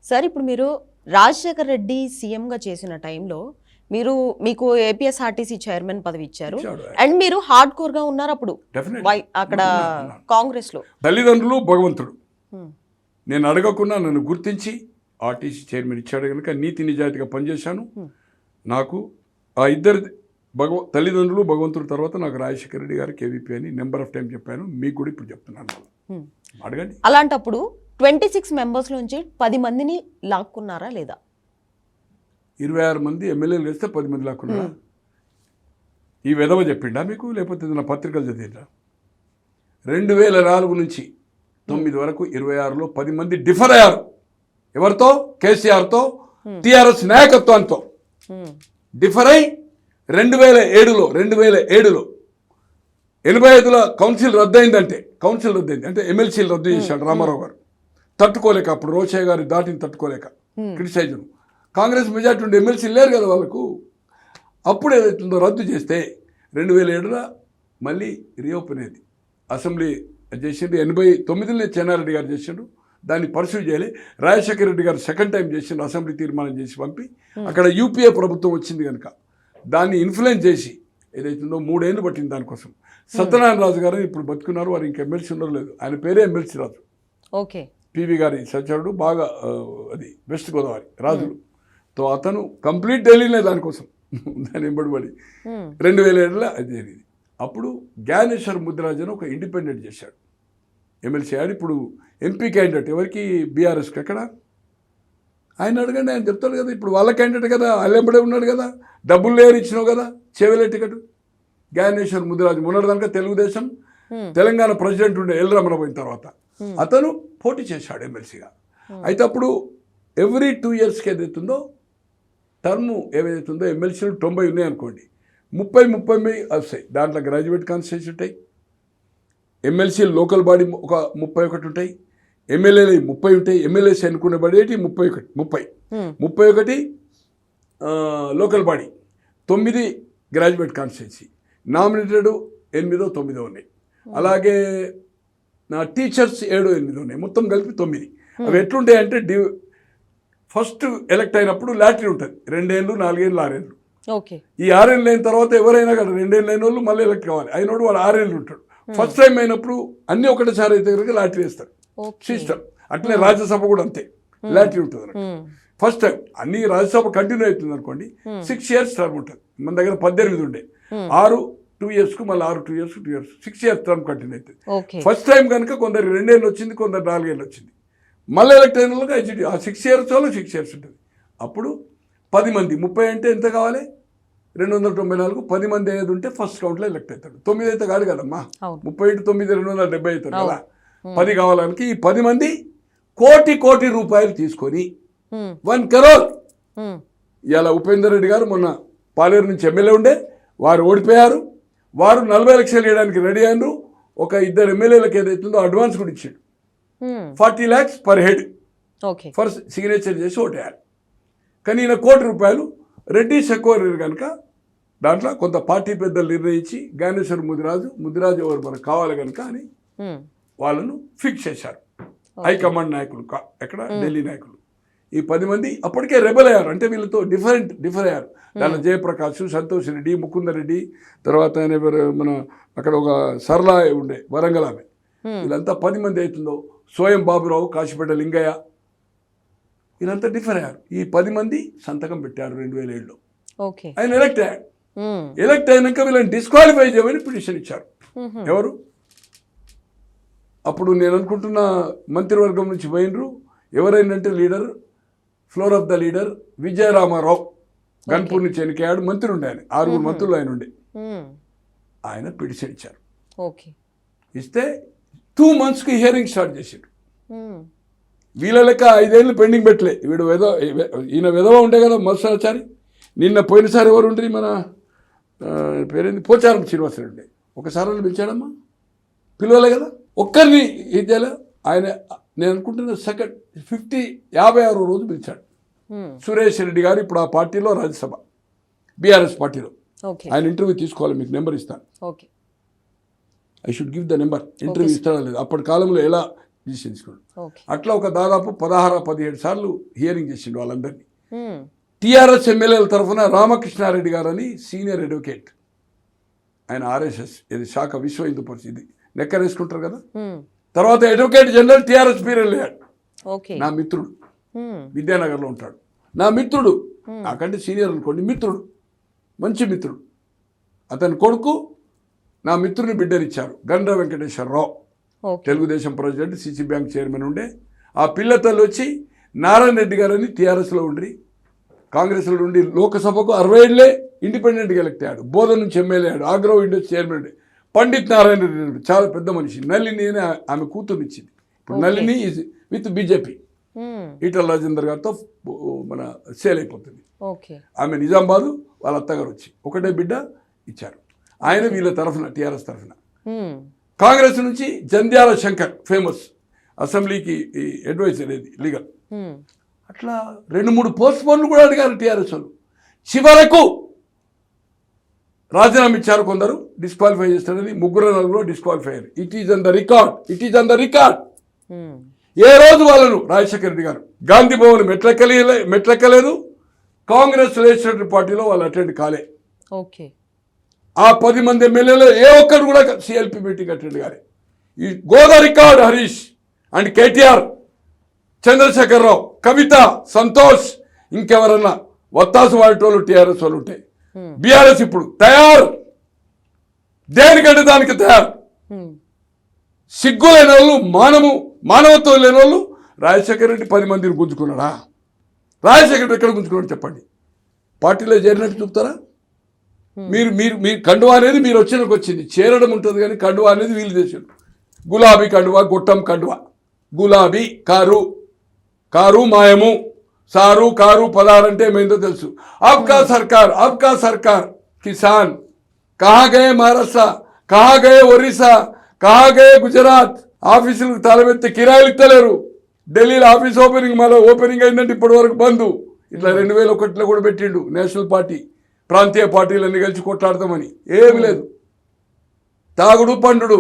Sir ఇప్పుడు మీరు రాజశేఖర్ రెడ్డి సీఎంగా చేసిన టైంలో మీకు ఏపీఎస్ఆర్టీసీ చైర్మన్ పదవి ఇచ్చారు అండ్ మీరు హార్డ్ కోర్ గా ఉన్నారు అప్పుడు అక్కడ కాంగ్రెస్ లో. తల్లిదండ్రులు భగవంతుడు నేను అడగకుండా నన్ను గుర్తించి ఆర్టీసీ చైర్మన్ ఇచ్చాడు కనుక నీతి నిజాయితీగా పనిచేశాను. నాకు ఆ ఇద్దరు తల్లిదండ్రులు భగవంతుడు తర్వాత నాకు రాజశేఖర రెడ్డి గారు కేవీపీ అని నెంబర్ ఆఫ్ టైం చెప్పాను. మీకు కూడా ఇప్పుడు చెప్తున్నాను, అడగండి. అలాంటప్పుడు 26 మెంబర్స్ నుంచి 10 మందిని లాక్కున్నారా లేదా? 26 మంది ఎమ్మెల్యేలు వేస్తే 10 మంది లాక్కున్నారా? ఈ విధవ చెప్పిండా మీకు, లేకపోతే నా పత్రికలు చదివిందా? 2004 నుంచి 9 వరకు 26లో 10 మంది డిఫర్ అయ్యారు. ఎవరితో? కేసీఆర్తో, టీఆర్ఎస్ నాయకత్వంతో డిఫర్ అయి 2007లో 85లో కౌన్సిల్ రద్దయిందంటే అంటే ఎమ్మెల్సీలు రద్దు చేశాడు రామారావు గారు. తట్టుకోలేక అప్పుడు రోషయ్య గారి దాటిని తట్టుకోలేక క్రిటిసైజం. కాంగ్రెస్ మెజార్టీ ఉండే ఎమ్మెల్సీలు లేరు కదా వాళ్ళకు. అప్పుడు ఏదైతుందో రద్దు చేస్తే 2007లో మళ్ళీ రీఓపెన్ అయింది. అసెంబ్లీ చేసిండు. 89లో చెన్నారెడ్డి గారు చేసిండు. దాన్ని పర్సూ చేయలే. రాజశేఖర రెడ్డి గారు సెకండ్ టైం చేసిండు. అసెంబ్లీ తీర్మానం చేసి పంపి అక్కడ యూపీఏ ప్రభుత్వం వచ్చింది కనుక దాన్ని ఇన్ఫ్లుయెన్స్ చేసి ఏదైతుందో 3 ఏళ్ళు పట్టింది దానికోసం. సత్యనారాయణ రాజు గారు ఇప్పుడు బతుకున్నారు. వారు ఇంకా ఎమ్మెల్సీ ఉండరు లేదు. ఆయన పేరే ఎమ్మెల్సీ రాజు. ఓకే. పివి గారి సహచరుడు, బాగా అది వెస్ట్ గోదావరి రాజులు. అతను కంప్లీట్ ఢిల్లీనే దానికోసం దాన్ని వెంబడిపడి 2007లో అది జరిగింది. అప్పుడు జ్ఞానేశ్వర్ ముద్రాజ్ అని ఒక ఇండిపెండెంట్ చేశాడు ఎమ్మెల్సీ. ఆడు ఇప్పుడు ఎంపీ క్యాండిడేట్. ఎవరికి? బీఆర్ఎస్కి. ఎక్కడ? ఆయన అడగండి, ఆయన చెప్తాడు కదా. ఇప్పుడు వాళ్ళ క్యాండిడేట్ కదా, అల్లెంబడే ఉన్నాడు కదా, డబ్బులు లేరు ఇచ్చినావు కదా, చెవెలే టికెట్. జ్ఞానేశ్వర్ ముద్రాజ్ మొన్నటిదాకా తెలుగుదేశం తెలంగాణ ప్రెసిడెంట్ ఉండే ఎల్ రమణ పోయిన తర్వాత అతను పోటీ చేశాడు ఎమ్మెల్సీగా. అయితే అప్పుడు ఎవ్రీ 2 ఇయర్స్కి ఏదైతుందో టర్ము ఏదైతుందో ఎమ్మెల్సీలు 90 ఉన్నాయి అనుకోండి, 30 వస్తాయి. దాంట్లో గ్రాడ్యుయేట్ కాన్స్టిట్యూన్సీ ఉంటాయి, ఎమ్మెల్సీలు లోకల్ బాడీ ఒక 31 ఉంటాయి, ఎమ్మెల్యేలు 30 ఉంటాయి, ఎమ్మెల్యేస్ ఎన్నుకునే body 31 local body, 9 graduate constituency, nominated 8-9 ఉన్నాయి. అలాగే నా టీచర్స్ 7-8 ఉన్నాయి. మొత్తం కలిపి 9. అవి ఎట్లుంటాయి అంటే ఫస్ట్ ఎలక్ట్ అయినప్పుడు లాటరీ ఉంటుంది. 2 ఏళ్ళు, 4 ఏళ్ళు, 6 ఏళ్ళు. ఈ 6 ఏళ్ళు అయిన తర్వాత ఎవరైనా కదా 2 ఏళ్ళు అయిన వాళ్ళు మళ్ళీ ఎలక్ట్ కావాలి. అయినోడు వాడు 6 ఏళ్ళు ఉంటాడు. ఫస్ట్ టైం అయినప్పుడు అన్నీ ఒకటేసారి అయితే కనుక లాటరీ వేస్తారు. సిస్టమ్ అట్లనే రాజ్యసభ కూడా అంతే, లాటరీ ఉంటుంది అన్నట్టు. ఫస్ట్ టైం అన్ని రాజ్యసభ కంటిన్యూ అవుతుంది అనుకోండి, 6 ఇయర్స్ టర్మ్ ఉంటుంది. మన దగ్గర 18 ఉండే, 6 2 ఇయర్స్కు మళ్ళీ 6 2 years 2 years 6 years term continue అవుతుంది. ఫస్ట్ టైం కనుక కొందరు 2 ఏళ్ళు వచ్చింది, కొందరు 4 ఏళ్ళు వచ్చింది. మళ్ళీ ఎలక్ట్ అయిన వాళ్ళకి హెచ్డి ఆ 6 ఇయర్స్ వాళ్ళు 6 ఇయర్స్ ఉంటుంది. అప్పుడు 10 మంది 30 అంటే ఎంత కావాలి? 294. 10 మంది ఏది ఉంటే ఫస్ట్ కౌంట్లో ఎలక్ట్ అవుతాడు. 9 అయితే కాదు కదమ్మా, 30 × 9 270 అవుతాడు కదా. 10 కావాలనికి ఈ 10 మంది కోటి రూపాయలు తీసుకొని 1 crore. ఇలా ఉపేందర్ రెడ్డి గారు మొన్న పాలేరు నుంచి ఎమ్మెల్యే ఉండే, వారు ఓడిపోయారు. వారు 40 లక్షలు వేయడానికి రెడీ అయినారు. ఒక 2 ఎమ్మెల్యేలకు ఏదైతుందో అడ్వాన్స్ కూడా ఇచ్చాడు. 40 lakhs per head for signature చేసి ఓటేయాలి. కానీ ఈయన 1 కోటి రూపాయలు రెడ్డిస్ ఎక్కువ కనుక దాంట్లో కొంత పార్టీ పెద్దలు నిర్ణయించి జ్ఞానేశ్వర్ ముదిరాజు ఎవరు మనకు కావాలి కనుక అని వాళ్ళను ఫిక్స్ చేశారు. హైకమాండ్ నాయకులు ఎక్కడ ఢిల్లీ నాయకులు. ఈ 10 మంది అప్పటికే రెబల్ అయ్యారు. అంటే వీళ్ళతో డిఫర్ అయ్యారు. దాంట్లో జయప్రకాష్, సంతోష్ రెడ్డి, ముకుందరెడ్డి, తర్వాత మన అక్కడ ఒక సరళ ఉండే వరంగల్ ఆమె. వీళ్ళంతా 10 మంది అవుతుందో, సోయం బాబురావు, కాశీపేట లింగయ్య, వీళ్ళంతా డిఫర్ అయ్యారు. ఈ 10 మంది సంతకం పెట్టారు 2007లో. ఆయన ఎలక్ట్ అయ్యాడు. ఎలక్ట్ అయినాక వీళ్ళని డిస్క్వాలిఫై చేయమని పిటిషన్ ఇచ్చారు. ఎవరు? అప్పుడు నేను అనుకుంటున్న మంత్రివర్గం నుంచి పోయినరు. ఎవరైందంటే leader, floor of the leader Vijayaramarao, Ganpur నుంచి ఎన్నికయ్యాడు. మంత్రి ఉండే ఆయన, 6 మంత్రులు ఆయన ఉండే. ఆయన పిటిషన్ ఇచ్చారు. ఇస్తే 2 monthsకి హియరింగ్ స్టార్ట్ చేసాడు. వీళ్ళ లెక్క 5 ఏళ్ళు పెండింగ్ పెట్టలే. ఈయన విధవ ఉండే కదా మత్స్యాచారి. నిన్న పోయినసారి ఎవరు ఉంటుంది, మన పేరేంది, పోచారం శ్రీనివాసరెడ్డి ఉండే. ఒకసారి వాళ్ళు పిలిచాడమ్మా, పిలవలే కదా, ఒక్కరిని ఇచ్చేలా. ఆయన నేను అనుకుంటున్న 56వ రోజు పిలిచాడు. సురేష్ రెడ్డి గారు ఇప్పుడు ఆ పార్టీలో రాజ్యసభ బీఆర్ఎస్ పార్టీలో. ఆయన ఇంటర్వ్యూ తీసుకోవాలి, మీకు నెంబర్ ఇస్తాను. I should give the number. Interview ఇస్తాడా లేదు. అప్పటి కాలంలో ఎలా డిసిషన్ తీసుకున్నాడు. ఓకే. అట్లా ఒక దాదాపు 16-17 సార్లు హియరింగ్ చేసిండు వాళ్ళందరినీ. టీఆర్ఎస్ ఎమ్మెల్యేల తరఫున రామకృష్ణారెడ్డి గారు అని సీనియర్ అడ్వకేట్, ఆయన ఆర్ఎస్ఎస్ ఇది శాఖ విశ్వ హిందూ పరిస్థితి నెక్కరేసుకుంటారు కదా. తర్వాత అడ్వకేట్ జనరల్ టీఆర్ఎస్ పీరియడ్ లేడు, నా మిత్రుడు విద్యానగర్లో ఉంటాడు. నా మిత్రుడు నాకంటే సీనియర్ అనుకోండి, మిత్రుడు మంచి మిత్రుడు. అతని కొడుకు నా మిత్రుని బిడ్డనిచ్చారు, Gandra Venkateswararao, Telugudesam president, CC bank chairman ఉండే. ఆ పిల్లతల్లి వచ్చి నారాయణ రెడ్డి గారని టీఆర్ఎస్లో ఉండి కాంగ్రెస్లో ఉండి లోకసభకు 60 ఏళ్ళే ఇండిపెండెంట్గా ఎలక్ట్ అయ్యాడు. బోధన నుంచి ఎమ్మెల్యే అయ్యాడు, ఆగ్రో ఇండస్ట్రీ చైర్మన్ ఉండే. పండిత్ నారాయణ రెడ్డి చాలా పెద్ద మనిషి. నళిని అని ఆమె కూతురునిచ్చింది. ఇప్పుడు Nalini is with BJP, Etela Rajender గారితో మన సేల్ అయిపోతుంది. ఆమె నిజామాబాదు, వాళ్ళ అత్తగారు వచ్చి ఒకటే బిడ్డ ఇచ్చారు. ఆయన వీళ్ళ తరఫున టీఆర్ఎస్ తరఫున. కాంగ్రెస్ నుంచి జంధ్యాల శంకర్ ఫేమస్, అసెంబ్లీకి అడ్వైజర్ ఏది లీగల్. అట్లా 2-3 పోస్ట్ పోన్లు కూడా అడిగారు టీఆర్ఎస్ వాళ్ళు. చివరకు రాజీనామా ఇచ్చారు కొందరు, డిస్క్వాలిఫై చేస్తారని 3-4 డిస్క్వాలిఫై అయ్యారు. It is on the record, it is on the record. ఏ రోజు వాళ్ళను రాజశేఖర రెడ్డి గారు గాంధీ భవన్ మెట్లెక్కలేదు, కాంగ్రెస్ లెజిస్లేటివ్ పార్టీలో వాళ్ళు అటెండ్ కాలే. ఆ 10 మంది ఎమ్మెల్యేలు ఏ ఒక్కరు కూడా సిఎల్పి మీటింగ్ అటెండ్ కాలే. ఈ గోద రికార్డ్ హరీష్ అండ్ కేటీఆర్, చంద్రశేఖరరావు, కవిత, సంతోష్, ఇంకెవరన్నా వత్తాసు వాడేటోళ్ళు టీఆర్ఎస్ వాళ్ళు ఉంటే. బీఆర్ఎస్ ఇప్పుడు తయారు, దేనికంటే దానికి తయారు. సిగ్గు లేని వాళ్ళు, మానవత్వం లేని వాళ్ళు. రాజశేఖర రెడ్డి 10 మందిని గుంజుకున్నాడా? రాజశేఖర రెడ్డి ఎక్కడ గుంజుకున్నాడు చెప్పండి? పార్టీలో చేరినట్టు చూపుతారా? మీరు కండువా అనేది మీరు వచ్చింది, చేరడం ఉంటుంది కానీ కండువా అనేది వీళ్ళు చేశారు. గులాబీ కండువా, గొట్టం కండువా. గులాబీ కారు మాయము, సారు కారు పదారంటే ఏమైందో తెలుసు. ఆప్కా సర్కార్ కిసాన్ కహా గయే మహారాష్ట్ర, కహా గయే ఒరిస్సా, కహా గయే గుజరాత్. ఆఫీసులకు తాళమెత్తి కిరాయిలు ఇస్తలేరు. ఢిల్లీలో ఆఫీస్ ఓపెనింగ్ అయిందంటే ఇప్పటి వరకు బంద్. ఇట్లా 2001లో కూడా పెట్టిండు నేషనల్ పార్టీ, ప్రాంతీయ పార్టీలన్నీ కలిసి కొట్లాడతామని. ఏమి లేదు, తాగుడు పండుడు,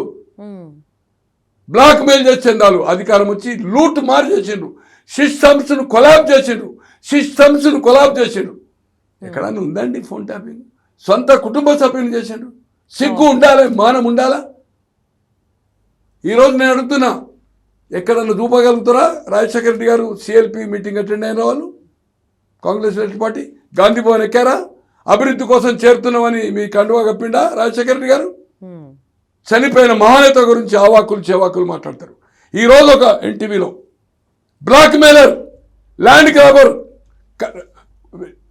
బ్లాక్ మెయిల్ చేసిండు. వాళ్ళు అధికారం వచ్చి లూట్ మారి చేసిండ్రు, సిస్టమ్స్ను కొలాబ్ చేసిండు. ఎక్కడన్నా ఉందండి ఫోన్ ట్యాపింగ్? సొంత కుటుంబ సభ్యులు చేసిండు. సిగ్గు ఉండాలి, మానం ఉండాలా? ఈరోజు నేను అడుగుతున్నా, ఎక్కడన్నా చూపగలుగుతారా రాజశేఖర రెడ్డి గారు సిఎల్పి మీటింగ్ అటెండ్ అయిన వాళ్ళు? కాంగ్రెస్ పార్టీ గాంధీ భవన్ ఎక్కారా? అభివృద్ధి కోసం చేరుతున్నామని మీ కండువా కప్పిండా రాజశేఖర రెడ్డి గారు? చనిపోయిన మహానేత గురించి ఆవాకులు చేవాకులు మాట్లాడతారు. ఈరోజు ఒక ఎన్టీవీలో బ్లాక్ మెయిలర్, ల్యాండ్ గ్రాబర్,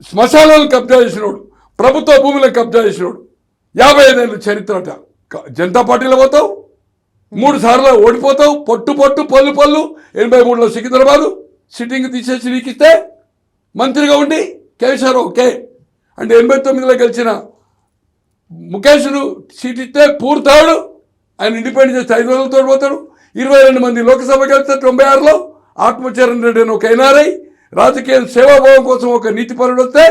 శ్మశానాలను కబ్జా చేసినోడు, ప్రభుత్వ భూములను కబ్జా చేసినోడు, 55 ఏళ్ళు చరిత్రట. జనతా పార్టీలో పోతావు, 3 సార్లు ఓడిపోతావు, పొట్టు పళ్ళు 83లో సికింద్రాబాదు సిట్టింగ్ తీసేసి నీకు ఇస్తే మంత్రిగా ఉండి కేసీఆర్ ఓకే అంటే 89లో గెలిచిన ముఖేష్ను సీట్ ఇస్తే పూర్తాడు. ఆయన ఇండిపెండెంట్ చేస్తే 5 రోజులతో పోతాడు. 22 మంది లోక్సభ గెలిస్తే 96లో ఆత్మచరణ్ రెడ్డి అని ఒక ఎన్ఆర్ఐ రాజకీయ సేవాభావం కోసం ఒక నీతిపరుడు వస్తే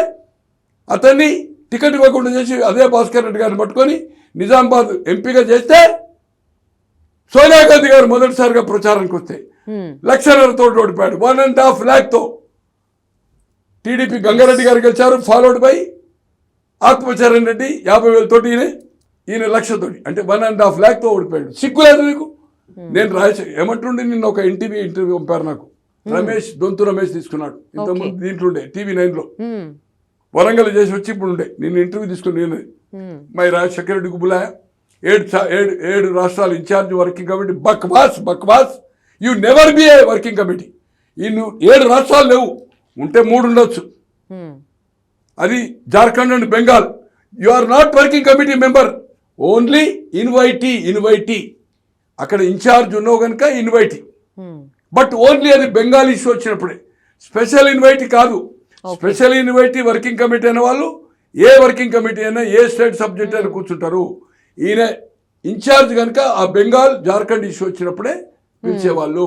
అతన్ని టికెట్ ఇవ్వకుండా చేసి అదే భాస్కర్ రెడ్డి గారిని పట్టుకొని నిజామాబాద్ ఎంపీగా చేస్తే సోనియా గాంధీ గారు మొదటిసారిగా ప్రచారానికి వస్తే 1,50,000 ఓడిపోయాడు. 1.5 lakh టీడీపీ గంగారెడ్డి గారు గెలిచారు, ఫాలోడ్ బై ఆత్మచరణ్ రెడ్డి 50,000 తోటి, ఈయన 1,00,000 అంటే 1.5 lakh ఓడిపోయాడు. సిగ్గులేదు మీకు? నేను ఏమంటుండే, నిన్న ఒక ఇంటర్వ్యూ పంపారు నాకు. దొంతు రమేష్ తీసుకున్నాడు, ఇంతకుముందు దీంట్లో ఉండే TV9లో వరంగల్ చేసి వచ్చి ఇప్పుడు ఉండే. నేను ఇంటర్వ్యూ తీసుకుని నేను మై రాజశేఖర రెడ్డికి బులాయా, 7 రాష్ట్రాలు ఇన్ఛార్జ్ వర్కింగ్ కమిటీ. బక్వాస్ you never be a working committee. ఈ 7 రాష్ట్రాలు లేవు, ఉంటే 3 ఉండొచ్చు. అది Jharkhand and Bengal. You are not working committee member, only invitee. అక్కడ ఇన్ఛార్జ్ ఉన్నావు కనుక ఇన్వైటీ, బట్ ఓన్లీ అది బెంగాల్ ఇష్యూ వచ్చినప్పుడే. స్పెషల్ ఇన్వైటీ కాదు. స్పెషల్ ఇన్వైటీ వర్కింగ్ కమిటీ అయిన వాళ్ళు ఏ వర్కింగ్ కమిటీ అయినా ఏ స్టేట్ సబ్జెక్ట్ అయినా కూర్చుంటారు. ఈయన ఇన్ఛార్జ్ కనుక ఆ బెంగాల్ జార్ఖండ్ ఇష్యూ వచ్చినప్పుడే పిలిచేవాళ్ళు.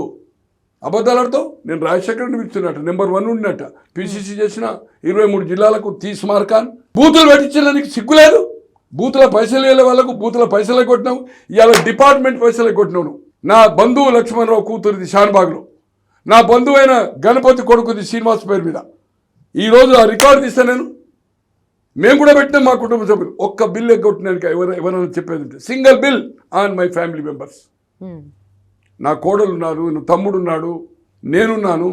అబద్ధాలతో నేను రాజశేఖర్ని పిలుస్తున్నట్టు నెంబర్ 1 ఉన్నట్ట. పిసిసి చేసిన 23 జిల్లాలకు 30 మార్కాన్. బూతులు పెట్టించడానికి సిగ్గులేదు. బూతుల పైసలు వేలే వాళ్ళకు బూతుల పైసలు కొట్టినావు, ఇవాళ డిపార్ట్మెంట్ పైసలు కొట్టినావు. నా బంధువు లక్ష్మణరావు కూతురిది షాన్బాగ్లో, నా బంధువైన గణపతి కొడుకుది శ్రీనివాస్ పేరు మీద. ఈరోజు ఆ రికార్డు తీస్తే మేము కూడా పెట్టినాం మా కుటుంబ సభ్యులు. ఒక్క బిల్ ఎగ్గొట్టినాక ఎవరైనా చెప్పేది ఉంటే single bill on my family members. నా కోడలు ఉన్నారు, నా తమ్ముడు ఉన్నాడు, నేనున్నాను.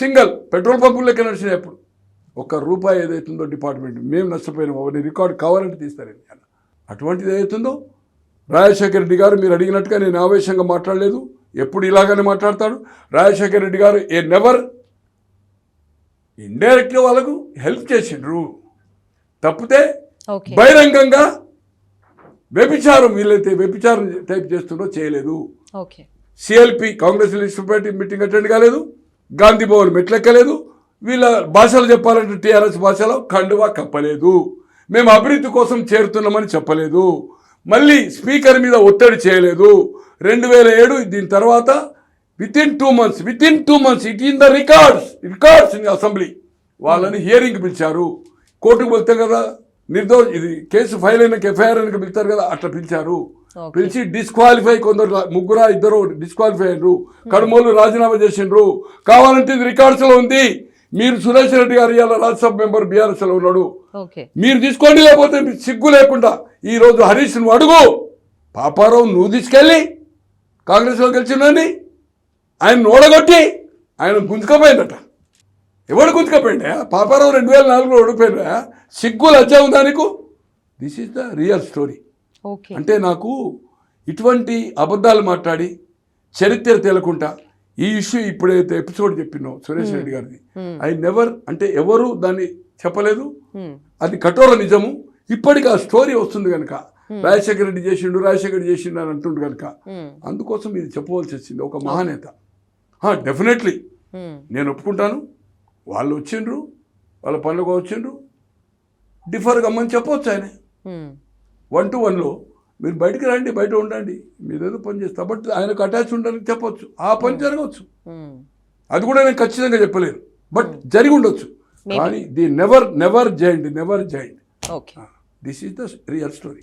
సింగిల్ పెట్రోల్ పంపులు లెక్క నడిచినాయి. అప్పుడు ₹1 ఏదైతుందో డిపార్ట్మెంట్ మేము నష్టపోయినాం. అవన్నీ రికార్డు కావాలంటే తీస్తారండి. అటువంటిది ఏదైతుందో రాజశేఖర రెడ్డి గారు మీరు అడిగినట్టుగా నేను ఆవేశంగా మాట్లాడలేదు, ఎప్పుడు ఇలాగనే మాట్లాడతాడు. రాజశేఖర రెడ్డి గారు నెవర్ ఇండైరెక్ట్గా వాళ్ళకు హెల్ప్ చేసిండ్రు తప్పితే బహిరంగంగా వ్యభిచారం వీళ్ళైతే వ్యభిచారం టైప్ చేస్తుండో చేయలేదు. CLP Congress list party meeting attend కాలేదు, గాంధీ భవన్ మెట్లెక్కలేదు, వీళ్ళ భాషలు చెప్పాలంటే టీఆర్ఎస్ భాషలో కండువా కప్పలేదు, మేము అభివృద్ధి కోసం చేరుతున్నామని చెప్పలేదు, మళ్ళీ స్పీకర్ మీద ఒత్తిడి చేయలేదు. 2007 దీని తర్వాత within two months it in the records in assembly వాళ్ళని హియరింగ్ పిలిచారు. కోర్టుకు వెళ్తాం కదా, ఇది కేసు ఫైల్ అయిన ఎఫ్ఐఆర్ అయినా పిలుస్తారు కదా, అట్లా పిలిచారు. పిలిచి డిస్క్వాలిఫై, కొందరు 2 డిస్క్వాలిఫై అయ్యారు, కడుమోలు రాజీనామా చేసిండ్రు. కావాలంటే ఇది రికార్డ్స్లో ఉంది. మీరు సురేష్ రెడ్డి గారు ఇవాళ రాజ్యసభ మెంబర్ బీఆర్ఎస్లో ఉన్నాడు, మీరు తీసుకోండి. లేకపోతే సిగ్గు లేకుండా ఈరోజు హరీష్ నువ్వు అడుగు, పాపారావు నువ్వు తీసుకెళ్ళి కాంగ్రెస్లో గెలిచిండండి, ఆయన ఓడగొట్టి ఆయన గుంజుకపోయిందట. ఎవడు గుంజుకపోయిందా? పాపారావు 2004లో ఓడిపోయినా. సిగ్గు లజ్జ ఉందా నీకు? This is the real story. అంటే నాకు ఇటువంటి అబద్ధాలు మాట్లాడి చరిత్ర తేలకుండా ఈ ఇష్యూ ఇప్పుడైతే ఎపిసోడ్ చెప్పినో సురేష్ రెడ్డి గారిది, ఐ నెవర్ అంటే ఎవరు దాన్ని చెప్పలేదు. అది కఠోర నిజము. ఇప్పటికి ఆ స్టోరీ వస్తుంది కనుక రాజశేఖర రెడ్డి చేసిండు అని అంటుండు కనుక అందుకోసం ఇది చెప్పవలసి వచ్చింది. ఒక మహానేత డెఫినెట్లీ నేను ఒప్పుకుంటాను. వాళ్ళు వచ్చిండ్రు, వాళ్ళ పనులకు వచ్చిండ్రు, డిఫర్ కమ్మని చెప్పవచ్చు. ఆయన 1 to 1లో మీరు బయటికి రండి, బయట ఉండండి, మీరు ఏదో పని చేస్తా, బట్ ఆయనకు అటాచ్ ఉండడానికి చెప్పొచ్చు, ఆ పని జరగవచ్చు. అది కూడా నేను ఖచ్చితంగా చెప్పలేను, బట్ జరిగి ఉండొచ్చు. కానీ the never joint this is the real story.